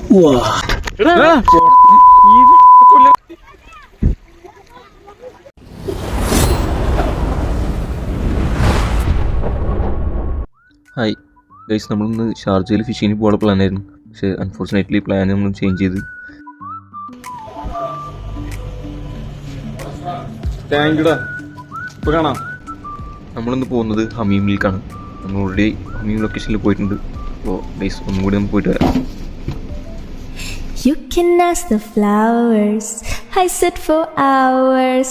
Hi guys, നമ്മളിന്ന് ഷാർജയിൽ ഫിഷിങ്ങിന് പോകാനുള്ള പ്ലാനായിരുന്നു. പക്ഷേ അൺഫോർച്ചുനേറ്റ്ലി പ്ലാൻ നമ്മൾ ചേഞ്ച് ചെയ്ത്. നമ്മളിന്ന് പോകുന്നത് ഹമീമിലേക്കാണ്. നമ്മൾ ഓൾറെഡി ഹമീം ലൊക്കേഷനിൽ പോയിട്ടുണ്ട്. അപ്പോൾ ഗൈസ് ഒന്നും കൂടി നമുക്ക് പോയിട്ട് വരാം. You can ask the flowers, I sit for hours.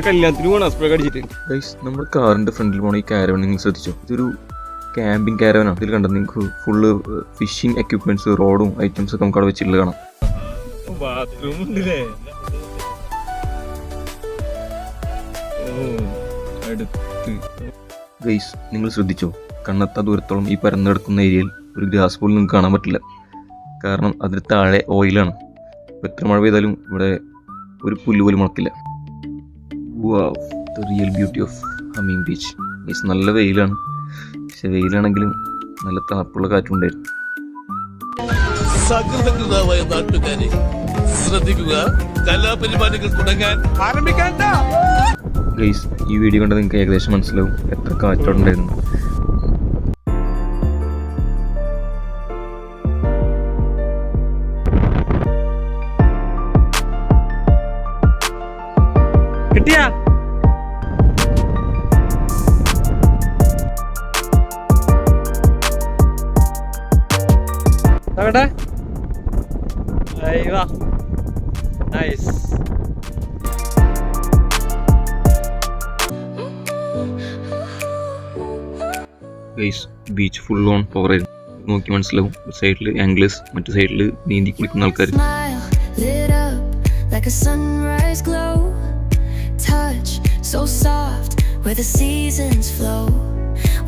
കല്യാണത്തിന് പോകണം സ്പ്രേ അടിച്ചിട്ട്. ഗൈസ്, നമ്മുടെ കാറിൻ്റെ ഫ്രണ്ടിൽ പോകണ ഈ കാരവൻ നിങ്ങൾ ശ്രദ്ധിച്ചോ? ഇതൊരു ക്യാമ്പിംഗ് കാരവനാണ്. ഇതിൽ കണ്ടത് നിങ്ങൾക്ക് ഫുള്ള് ഫിഷിംഗ് എക്യുപ്മെന്റ്സ്, റോഡും ഐറ്റംസ് ഒക്കെ നമുക്ക് അവിടെ വെച്ചിട്ടുള്ളത് കാണാം. ഗൈസ്, നിങ്ങൾ ശ്രദ്ധിച്ചോ? കണ്ണെത്താ ദൂരത്തോളം ഈ പരന്നു കിടക്കുന്ന ഏരിയയിൽ ഒരു ഗ്രാസ് പോലും നിങ്ങൾക്ക് കാണാൻ പറ്റില്ല. കാരണം അതിന് താഴെ ഓയിലാണ്. എത്ര മഴ പെയ്താലും ഇവിടെ ഒരു പുല്ല് പോലും മുളക്കില്ല. Wow, the real beauty of Hameem beach. Guys, നല്ല വെയിലാണ്. പക്ഷെ വെയിലാണെങ്കിലും നല്ല തണുപ്പുള്ള കാറ്റുണ്ടായിരുന്നു. സകൃതകൃതമായ നാട്ടുകാരെ ശ്രദ്ധിക്കുക, കലാപരിപാടികൾ തുടങ്ങാൻ ആരംഭിക്കാൻ. ഗൈസ്, ഈ വീഡിയോ കണ്ട് നിങ്ങൾക്ക് ഏകദേശം മനസ്സിലാവും എത്ര കാറ്റോടുണ്ടായിരുന്നു. കിട്ടിയാ അവിടെ nice. Guys, beach full on power ആയിരുന്നു. നോക്കി മനസ്സിലാവും. ഒരു സൈഡിൽ ആംഗ്ലേഴ്സ്, മറ്റു സൈഡിൽ നീന്തി കുളിക്കുന്ന ആൾക്കാർ. Touch so soft where the seasons flow.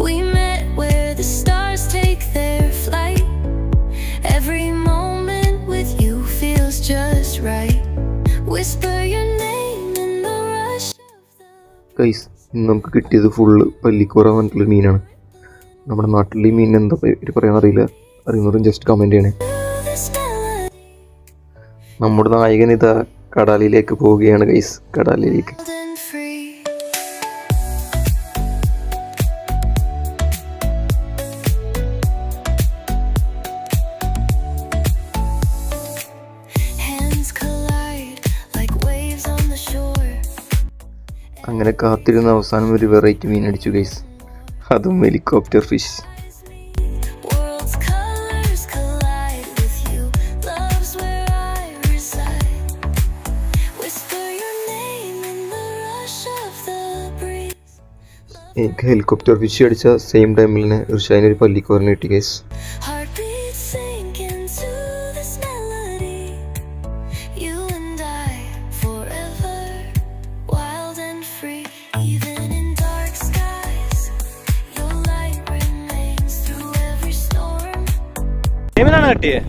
We met where the stars take their flight. Every moment with you feels just right. Whisper your name in the rush of the. Guys, ഇന്ന് നമുക്ക് കിട്ടിയത് full പല്ലിക്കോറ പറഞ്ഞിട്ടുള്ള മീനാണ്. നമ്മുടെ നാട്ടിൽ ഈ മീൻ എന്താ പേര് പറയാനറിയില്ല. അറിയുന്നവരും ജസ്റ്റ് കമൻറ്റ് ചെയ്യണേ. നമ്മുടെ നായകൻ ഇതാ കടാലിലേക്ക് പോവുകയാണ് ഗൈസ്. കടാലിലേക്ക് അങ്ങനെ കാത്തിരുന്ന അവസാനം ഒരു വെറൈറ്റി മീൻ അടിച്ചു ഗൈസ്. അതും ഹെലികോപ്റ്റർ ഫിഷ്. എനിക്ക് ഹെലികോപ്റ്റർ ഫിഷ് അടിച്ച സെയിം ടൈമിൽ തന്നെ ഇർഷാദിന് ഒരു പല്ലിക്കോറിന് കിട്ടി ഗൈസ്. എങ്ങനെയാണ് കിട്ടിയേ?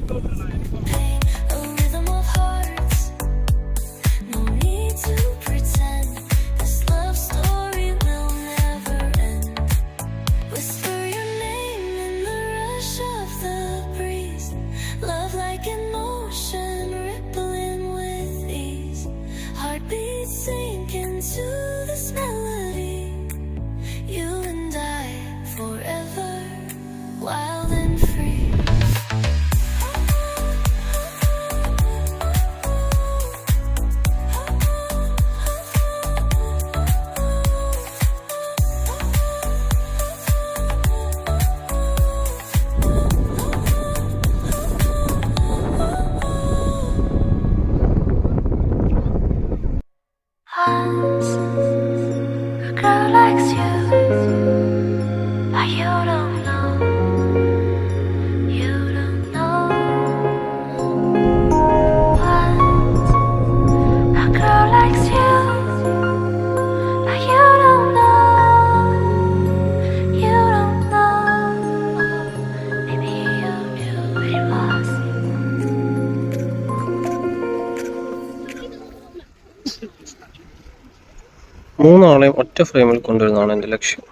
മൂന്നാളെയും ഒറ്റ ഫ്രെയിമിൽ കൊണ്ടുവരുന്നതാണ് എൻ്റെ ലക്ഷ്യം.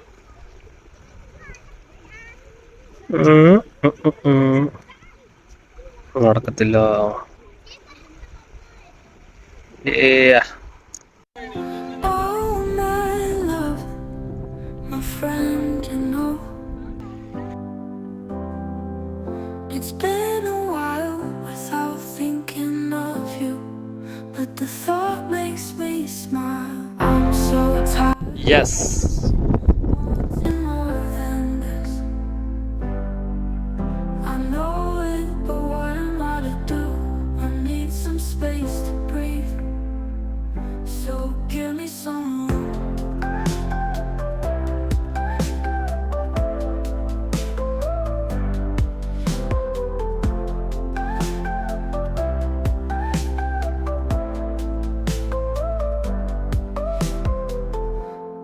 നടക്കത്തില്ല. Oh, my love, my friend, you know. It's been a while without thinking of you, but the thought makes me smile. I'm so tired yes. of more than this. I know it, but what am I to do? I need some space to breathe, so give me some room.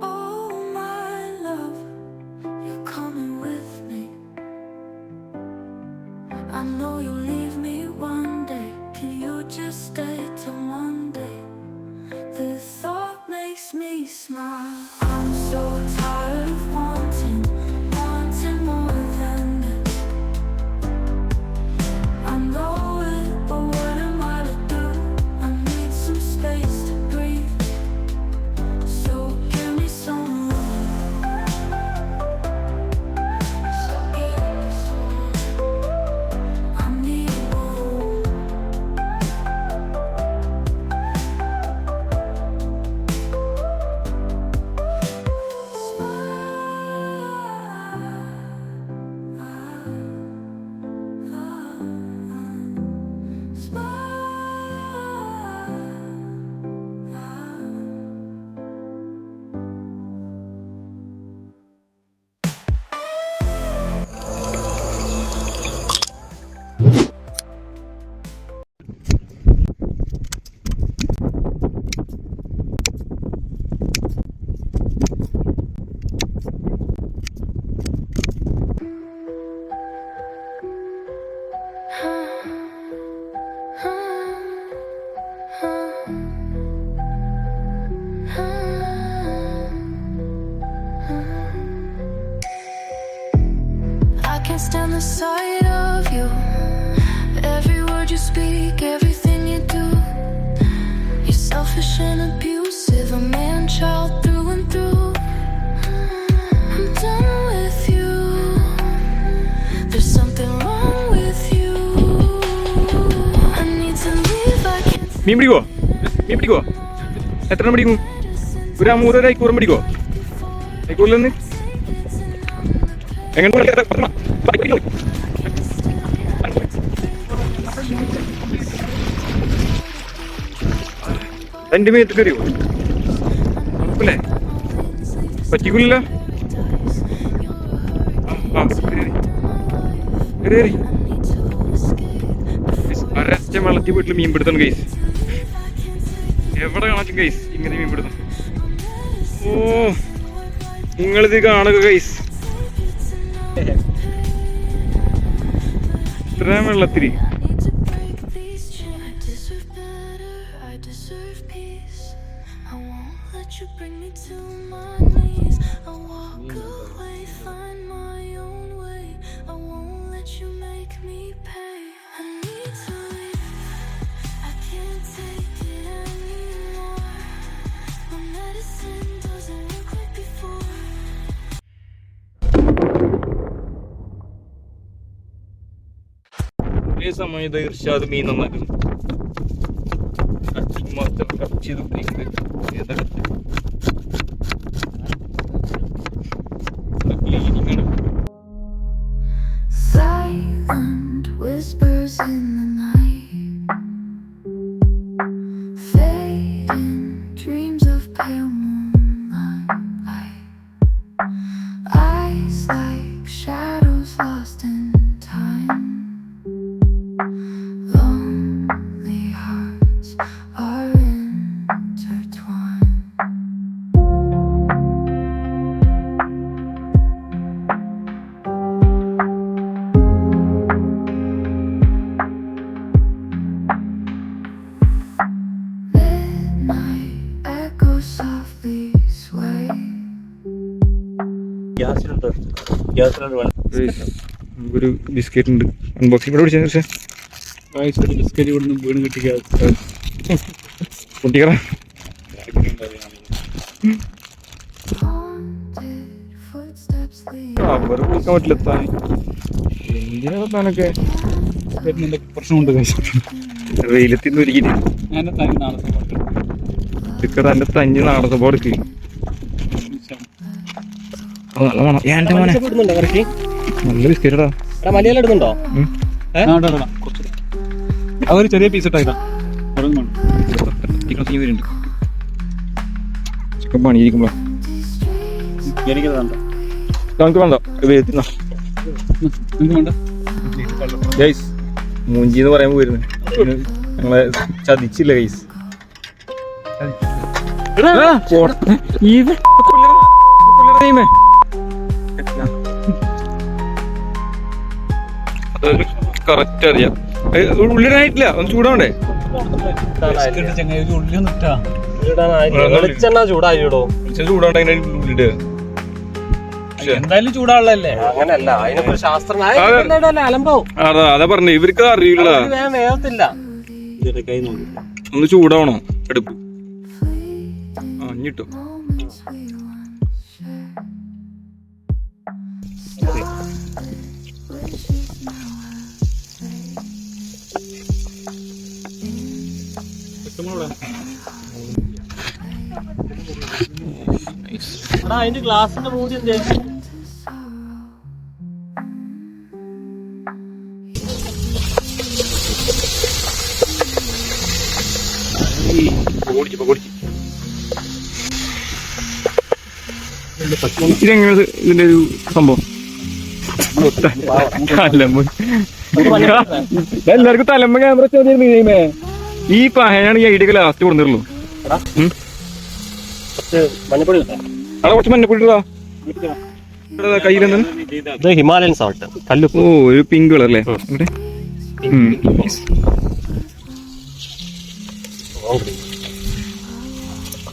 Oh, my love, you're coming with me. I know you'll leave me one day. Can you just stay till Monday? The thought makes me smile. I'm so tired of wanting more than this. I know it, but what am I to do? I need some space to breathe, so give me some room. So give me some room. I need room. I can't stand the sight of you. Every word you speak, everything you do. You're selfish and abusive, a man-child through and through. I'm done with you. There's something wrong with you. I need to leave, I can't മീൻ പിടിക്കുവോ? മീൻ പിടിക്കുവോ? എത്ര പിടിക്കും? ഒരു 3 അയ്ക്കൂറും പിടിക്കുവോ? അയ്ക്കൂറിൽ നിന്ന് എങ്ങനെ എന്റെ മേത്ത് കയറിയോ? അല്ലേ പറ്റിക്കൂലല്ലോ. ഒരൊറ്റ വെള്ളത്തിൽ വീട്ടിൽ മീൻ പിടുത്തണം ഗൈസ്. എവിടെ കാണാറ്റും ഗൈസ് ഇങ്ങനെ മീൻ പിടുത്തം. ഓ നിങ്ങളിത് കാണുക ഗൈസ്. ഇത്രയും വെള്ളത്തിരി need to break these chains. I deserve better, I deserve peace. I won't let you bring me to my knees. I'll walk away, find my own way. I won't let you make me pay. I need to leave, I can't take it anymore. My medicine doesn't work like before. ഒരേ സമയത്ത് ഇർഷാദ് മീൻ നന്നാക്കുന്നു. Cut ചെയ്ത് cleaning ആണ്. Silent whispers in the night, fading dreams of pale moonlight, eyes like shadows lost in time, lonely hearts are intertwined. Midnight echoes softly sway. Guys, ഒരു biscuit ഉണ്ട് unboxing ഇവിടെ പിടിച്ചാൽ biscuit ഇവിടുന്ന് വീണ് കിട്ടിക്കാതെ കുട്ടികളെ Footsteps lead അവർ കൊടുക്കാൻ പറ്റില്ല എത്താൻ എന്തിനാ താനൊക്കെ വരുന്നുണ്ട് പ്രശ്നമുണ്ട് വെയിലത്തിന്ന് ഒരുക്കിട്ട് ഞാൻ തന്നെ നാളെ ഇതൊക്കെ തന്റെ തഞ്ഞ് നാടൻ സ്വഭാവം എടുക്ക് നല്ല മണം ഏൻ്റെ മോനെ നല്ല ബിസ്ക്കറ്റാ മലയാളം ഇടുന്നുണ്ടോ? അതൊരു ചെറിയ പീസ് ഇട്ടാ ചിക്കൻ പണിയിരിക്കുമ്പോ എനിക്ക് വേണ്ട നമുക്ക് വേണ്ട വെയിലത്തിന്നാ നിങ്ങൾക്ക് വേണ്ട ഗൈസ് മൂഞ്ചി എന്ന് പറയാൻ പോയിരുന്നു ഞങ്ങളെ ചതിച്ചില്ല ഗൈസ് കറക്റ്റ് അറിയാം ഉള്ളിടാനായിട്ടില്ല ഒന്ന് ചൂടാവണ്ടേ ചങ്ങായി ഒരു ഉള്ളി ഒന്ന് ഇട്ടാ വെളിച്ചെണ്ണ ചൂടായിടോ. ചൂടാവണ്ടേ ഉള്ളിട്ട് എന്തായാലും ചൂടാവുള്ളല്ലേ? അങ്ങനല്ല, അതിനൊക്കെ ഒരു ശാസ്ത്രം അലമ്പാവും. അതാ പറഞ്ഞേ ഇവർക്ക് അറിയില്ല വേഗത്തില്ല. ഒന്ന് ചൂടാവണോ അടുപ്പ് അഞ്ഞിട്ടോ അതിന്റെ ഗ്ലാസിന്റെ മൂടി എന്തേ? ഇതെങ്ങനെ ഇതിന്റെ ഒരു സംഭവം എല്ലാവർക്കും തലമ്മ ക്യാമറ ചോദിച്ചിരുന്നേ ഈ പഹയാണ് ഈ ഐഡിയൊക്കെ ലാസ്റ്റ് കൊടുത്തിട്ടുള്ളൂ മഞ്ഞപ്പൊടി അവിടെ കുറച്ച് മഞ്ഞപ്പൊടി കയ്യിലെന്താണ് ഇത് ഹിമാലയൻ സാൾട്ട് കല്ലു. ഓ ഒരു പിങ്ക് കളർ അല്ലേ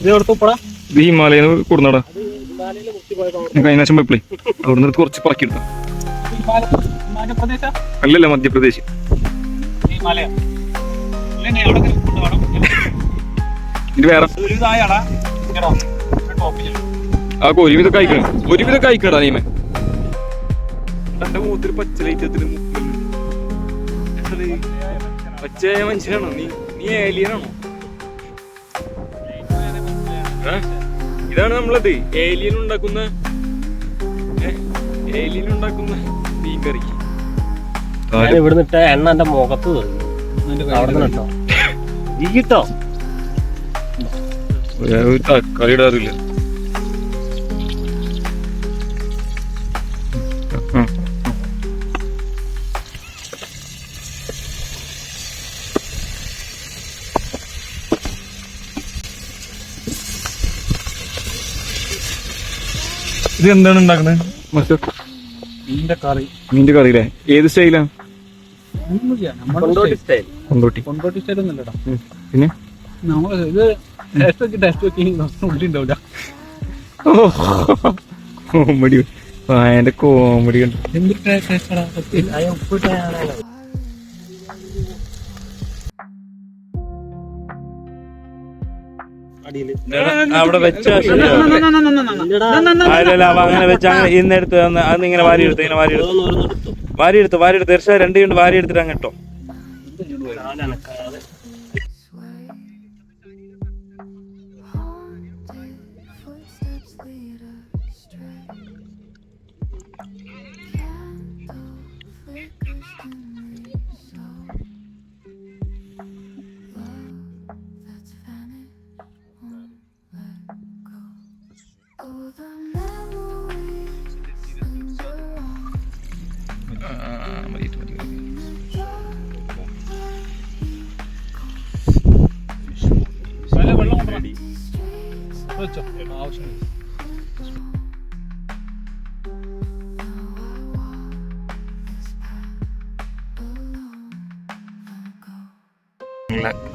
ഇത് എവിടുത്തോടാ? ഇത് ഹിമാലയന്ന് കൊടുന്നടാ കഴിഞ്ഞ പ്രാവശ്യം പോയപ്പോഴേ അവിടെ നിന്ന് കുറച്ച് പറക്കിയെടുത്താ അല്ലല്ല മധ്യപ്രദേശ് ഇത് വേറെ ആ ഒരുവിധം കഴിക്കടാ നീമേ എന്റെ മൂത്തിരി പച്ച ലൈറ്റത്തിന് പച്ചയായ മനുഷ്യനാണോ നീ ഏലിയനാണോ? ഇതാണ് നമ്മളത് ഏലിയൻ ഉണ്ടാക്കുന്ന മീൻ കറി. ഇവിടെ നിട്ട എണ്ണ എന്റെ മുഖത്ത് അവിടെ നിട്ടോ ജീട്ടോ തക്കാളി ഇടാറില്ല. ഇത് എന്താണ് ഉണ്ടാക്കുന്നത്? മീൻ്റെ കറിയില്ലേ? ഏത് സ്റ്റൈലാ? കൊണ്ടോട്ടി കൊണ്ടോട്ടി സ്റ്റൈൽ ഒന്നുമല്ലടാ. പിന്നെ ഇത് ടേസ്റ്റ് നോക്കി ഉള്ളി ഉണ്ടാവില്ല. കോമഡി എന്റെ കോമഡി കണ്ടു. എന്തൊരു ടേസ്റ്റാടാ. അവിടെ വെച്ച അങ്ങനെ വെച്ച് അങ്ങനെ ഇന്നെടുത്ത് അന്നിങ്ങനെ വാരിയെടുത്ത് ഇങ്ങനെ വാരിയെടുത്ത് തീർച്ച രണ്ട് കൊണ്ട് വാരിയെടുത്തിട്ട് അങ്ങട്ടോ.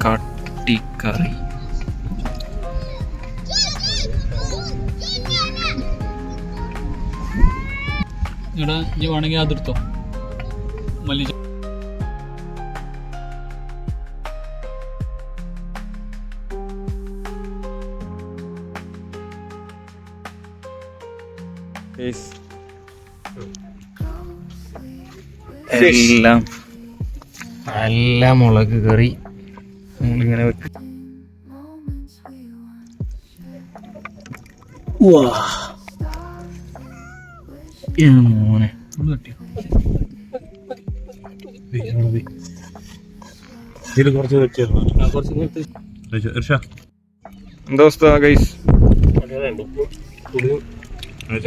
കാട്ടിക്കറി എടാ നീ വേണമെങ്കിൽ അതെടുത്തോ. മല്ലിച്ച എല്ലാം നല്ല മുളക് കറി നമ്മളിങ്ങനെ വെക്കും. മോനെ ഇതിൽ കുറച്ച് വെച്ചിരുന്നു എന്താ അവസ്ഥ ഗൈസ്?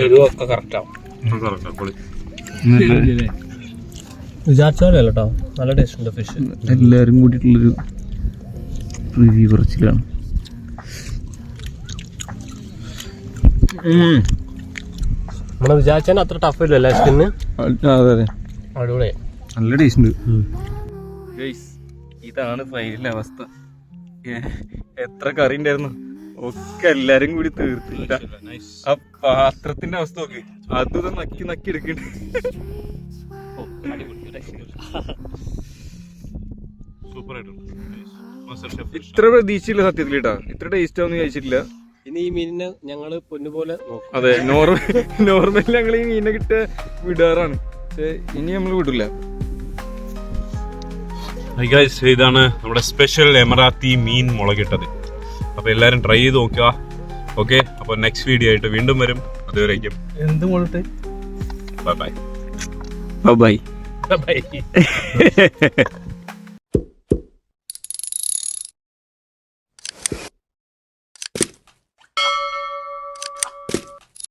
എരിവൊക്കെ കറക്റ്റാവും. വിചാരിച്ചാലോ കേട്ടോ, നല്ല ടേസ്റ്റ് ഉണ്ട് ഫിഷ്. എല്ലാവരും കൂടിയിട്ടുള്ളൊരു റിവ്യൂ കുറച്ചിലാണ്. നമ്മള് വിചാരിച്ചാൽ അത്ര ടഫ് ഇല്ലല്ലേ സ്കിന്ന്? അതെ അതെ, അടിപൊളി. നല്ല ടേസ്റ്റ് ഉണ്ട്. ഗൈസ് ഇതാണ് ഫൈനൽ അവസ്ഥ. എത്ര കറി ഉണ്ടായിരുന്നു ഒക്കെ എല്ലാരും കൂടി തീർത്തില്ല. ആ പാത്രത്തിന്റെ അവസ്ഥ നോക്ക്, അതും നക്കി നക്കി എടുക്കണ്ട്. ഇത്ര പ്രതീക്ഷയില്ല സത്യത്തിൽ കേട്ടാ, ഇത്ര ടേസ്റ്റ് ആവുന്ന കഴിച്ചിട്ടില്ല. ഇനി ഈ മീനിനെ ഞങ്ങള് പൊന്നുപോലെ നോക്കും. അതെ, നോർമലി ഞങ്ങൾ ഈ മീനെ കിട്ട വിടാറാണ്, പക്ഷെ ഇനി നമ്മൾ വിടില്ല. ഇതാണ് നമ്മുടെ സ്പെഷ്യൽ എമറാത്തി മീൻ മുളകിട്ടത്. അപ്പൊ എല്ലാരും ട്രൈ ചെയ്ത് നോക്കുക. ഓക്കെ, അപ്പൊ നെക്സ്റ്റ് വീഡിയോ ആയിട്ട് വീണ്ടും വരും. അതുവരേക്കും എന്ത് മുളട്ടെ ബൈ ബൈ ബൈ. ബൈ.